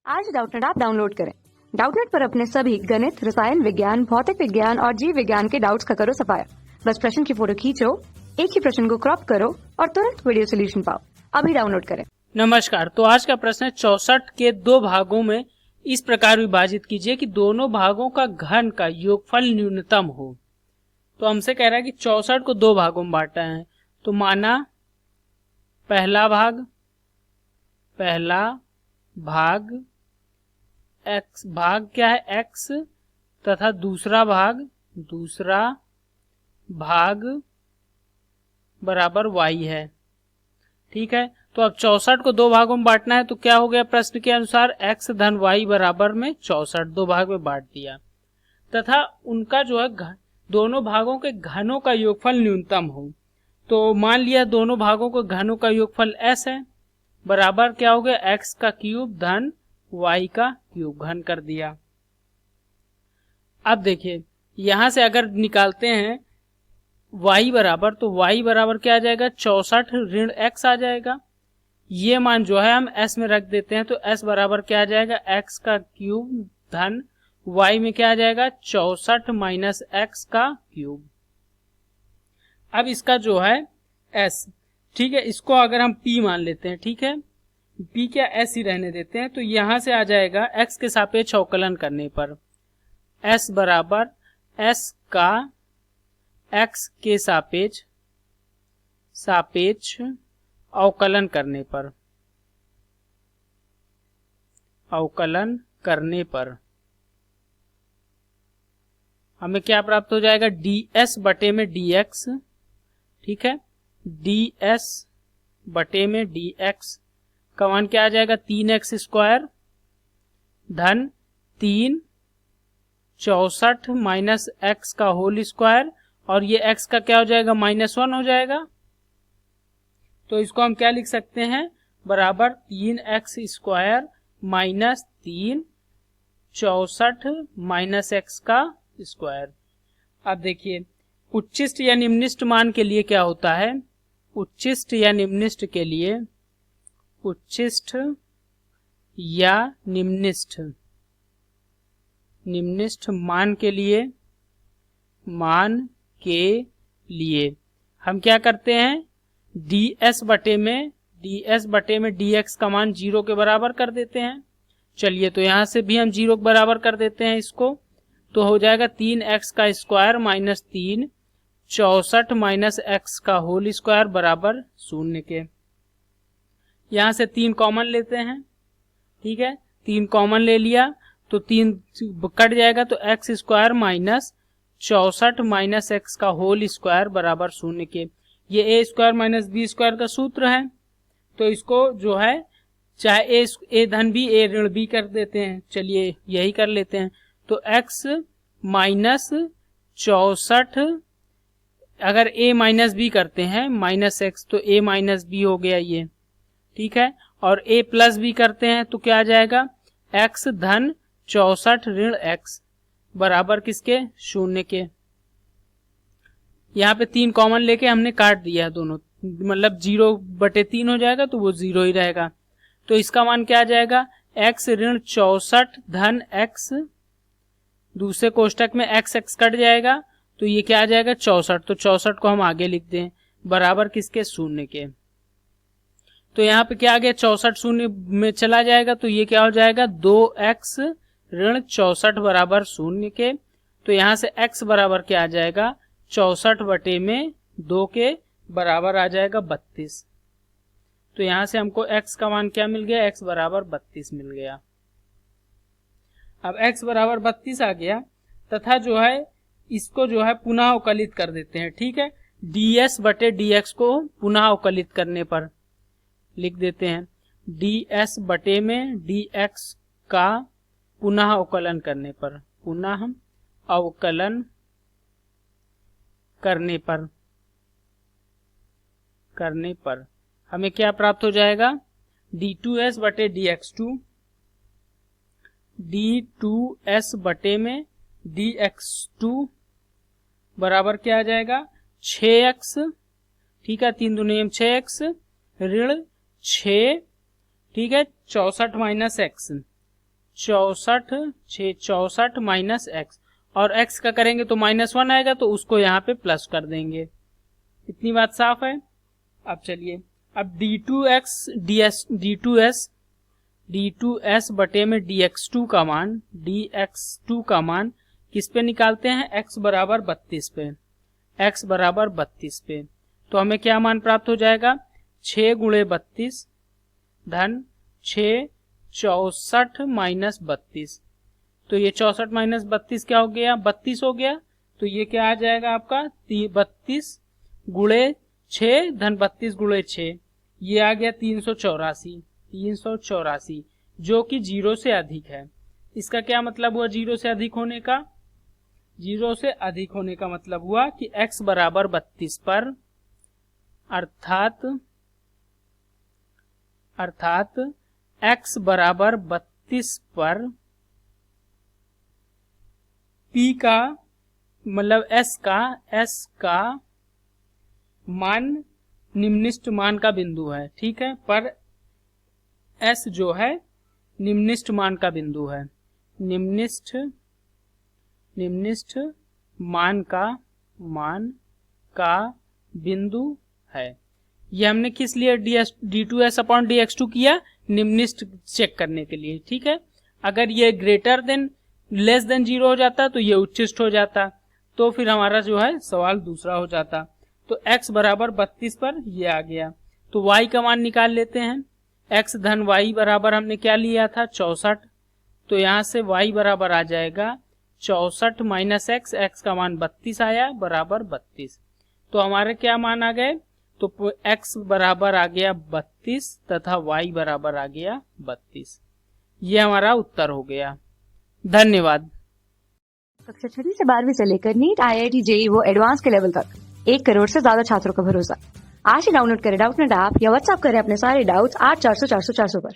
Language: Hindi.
आज डाउटनेट ऐप डाउनलोड करें। डाउटनेट पर अपने सभी गणित, रसायन विज्ञान, भौतिक विज्ञान और जीव विज्ञान के डाउट्स का करो सफाया। बस प्रश्न की फोटो खींचो, एक ही प्रश्न को क्रॉप करो और तुरंत वीडियो सोल्यूशन पाओ। अभी डाउनलोड करें। नमस्कार। तो आज का प्रश्न है 64 के दो भागों में इस प्रकार विभाजित कीजिए कि दोनों भागों का घन का योगफल न्यूनतम हो। तो हमसे कह रहा है कि 64 को दो भागों में बांटा है। तो माना पहला भाग x भाग क्या है x तथा दूसरा भाग बराबर y है। ठीक है। तो अब 64 को दो भागों में बांटना है। तो क्या हो गया, प्रश्न के अनुसार x धन y बराबर में 64 दो भाग में बांट दिया तथा उनका जो है दोनों भागों के घनों का योगफल न्यूनतम हो। तो मान लिया दोनों भागों के घनों का योगफल s है, बराबर क्या हो गया x का क्यूब धन y का क्यूब, घन कर दिया। अब देखिए यहां से अगर निकालते हैं y बराबर, तो y बराबर क्या आ जाएगा 64 ऋण x आ जाएगा। ये मान जो है हम s में रख देते हैं। तो s बराबर क्या आ जाएगा x का क्यूब धन y में क्या आ जाएगा 64 माइनस x का क्यूब। अब इसका जो है s, ठीक है, इसको अगर हम p मान लेते हैं, ठीक है, p क्या s ही रहने देते हैं। तो यहां से आ जाएगा x के सापेक्ष अवकलन करने पर s बराबर s का x के सापेक्ष अवकलन करने पर हमें क्या प्राप्त हो जाएगा ds बटे में dx। ठीक है, ds बटे में dx का मान क्या आ जाएगा 3x स्क्वायर धन 3 64 माइनस x का होल स्क्वायर, और ये x का क्या हो जाएगा -1 हो जाएगा। तो इसको हम क्या लिख सकते हैं, बराबर 3x square minus 3 64 minus x का स्क्वायर। अब देखिए उच्चिष्ट या निम्निष्ट मान के लिए क्या होता है, उच्चिष्ट या निम्निष्ट के लिए, उच्चिष्ट या निम्निष्ट मान के लिए हम क्या करते हैं ds बटे में dx का मान 0 के बराबर कर देते हैं। चलिए तो यहां से भी हम 0 के बराबर कर देते हैं इसको। तो हो जाएगा 3x का स्क्वायर माइनस 3 64 माइनस x का होल स्क्वायर बराबर 0 के। यहां से 3 कॉमन लेते हैं। ठीक है, 3 कॉमन ले लिया तो 3 कट जाएगा, तो x square minus 64 minus x का होल स्क्वायर बराबर 0 के। ये a square minus b square का सूत्र है। तो इसको जो है चाहे a धन b a ऋण b कर देते हैं। चलिए यही कर लेते हैं। तो x माइनस 64 अगर a माइनस b करते हैं माइनस x, तो a माइनस b हो गया ये। ठीक है, और a प्लस b करते हैं तो क्या आ जाएगा x धन 64 ऋण x बराबर किसके 0 के। यहाँ पे 3 कॉमन लेके हमने काट दिया दोनों, मतलब 0 बटे 3 हो जाएगा, तो वो 0 ही रहेगा। तो इसका मान क्या आ जाएगा x ऋण 64 धन x, दूसरे कोष्टक में x कट जाएगा, तो ये क्या आ जाएगा 64। तो 64 को हम आगे लिख दें बराबर किसके 0 के। तो यहाँ पे क्या आ गया 64 0 में चला जाएगा, तो ये क्या हो जाएगा 2x ऋण 64 बराबर 0 के। तो यहाँ से x बराबर क्या आ जाएगा 64 बटे में 2 के बराबर आ जाएगा 32। तो यहाँ से हमको x का मान क्या मिल गया, x बराबर 32 मिल गया। अब x बराबर 32 आ गया तथा जो है इसको जो है पुनः अवकलित कर देते हैं। ठीक है, ds बटे dx को पुनः अवकलित करने पर लिख देते हैं ds बटे में dx का पुनः अवकलन करने पर हमें क्या प्राप्त हो जाएगा d2s बटे d2s बटे में dx2 बराबर क्या आ जाएगा 6x। ठीक है, 3 दूनी 6x ऋण 6, ठीक है, 64 माइनस x 64 माइनस एक्स, और एक्स का करेंगे तो -1 आएगा, तो उसको यहाँ पे प्लस कर देंगे। इतनी बात साफ है। अब चलिए, अब d2s बटे में dx2 का मान किस पे निकालते हैं? x बराबर 32 पे। तो हमें क्या मान प्राप्त हो जाएगा? 6 गुणे 32 धन 6 64 माइनस 32। तो ये 64 माइनस 32 क्या हो गया? 32 हो गया। तो ये क्या आ जाएगा आपका? 32 गुणे 6 धन 32 गुणे 6, ये आ गया 384, जो कि 0 से अधिक है। इसका क्या मतलब हुआ 0 से अधिक होने का? 0 से अधिक होने का मतलब हुआ कि x बराबर 32 पर, अर्थात x बराबर 32 पर p का मतलब s का मान निम्निष्ट मान का बिंदु है। ठीक है, पर s जो है निम्निष्ट मान का बिंदु है, निम्निष्ट मान का बिंदु है। ये हमने किस लिए d2s अपॉन dx2 किया? निम्निष्ट चेक करने के लिए। ठीक है, अगर ये ग्रेटर देन लेस देन 0 हो जाता तो ये उच्चिष्ट हो जाता, तो फिर हमारा जो है सवाल दूसरा हो जाता। तो x बराबर 32 पर ये आ गया। तो y का मान निकाल लेते हैं। x धन y बराबर हमने क्या लिया था? 64। तो यहाँ से y बराबर आ जाएगा 64 माइनस x का मान 32 आया, बराबर 32। तो हमारे क्या मान आ गए? तो x बराबर आ गया 32 तथा y बराबर आ गया 32। ये हमारा उत्तर हो गया। धन्यवाद। कक्षा 6वीं से 12वीं से लेकर नीट, IIT, JEE वो एडवांस के लेवल तक 1 करोड़ से ज्यादा छात्रों का भरोसा। आज ही डाउनलोड करें डाउटनेट ऐप या व्हाट्सएप करें अपने सारे डाउट्स 8400 400 400 पर।